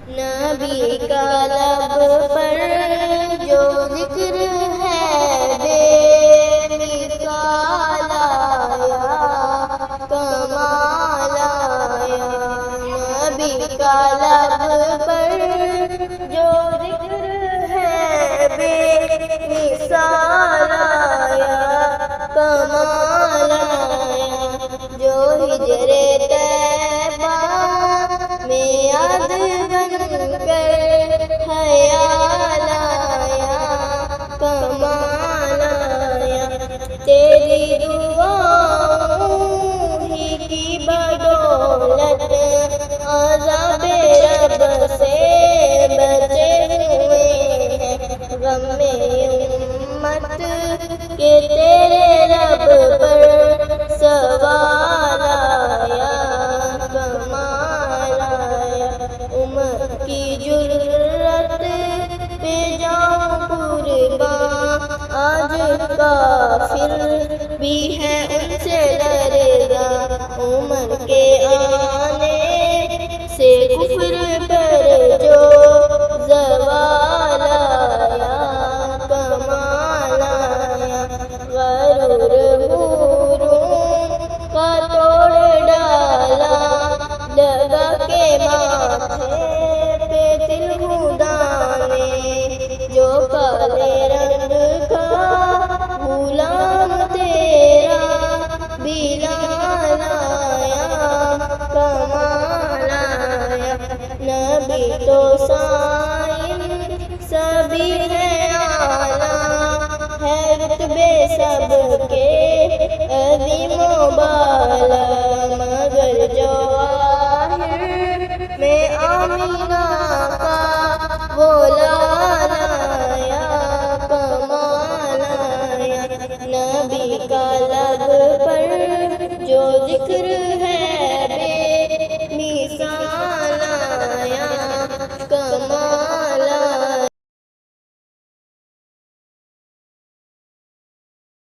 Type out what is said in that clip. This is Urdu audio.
نبی کا لب پر جو ذکر ہے بے مثال آیا کمال آیا۔ نبی کا لب پر جو ذکر ہے بے مثال آیا کمال آیا۔ جو ہجر طیبہ میں یاد بن کر خیال آیا کمال آیا۔ تیری دعاؤں ہی کی بدولت عذاب رب سے بچے ہوئے ہیں۔ غم امت کے تیرے رب پر سوال آیا کمال آیا۔ عمر کی جرت پہ جاؤں قرباں آج کافر بھی ہے ان سے لرزاں۔ عمر کے آنے سے کفر پر جو زوال آیا کمال آیا۔ غرور حوروں کا توڑ ڈالا لگا کے ماتھے پہ دل ہدا نے۔ جو کالے رنگ کا غلام تیرا بلال آیا کمال آیا۔ نبی تو سائن سبھی ہے اعلیٰ ہے رتبے سب کے عظیم و بالا۔ مگر جواہر میں آمینہ کا وہ لال آیا کمال آیا۔ نبی کا لب پر جو ذکر ہے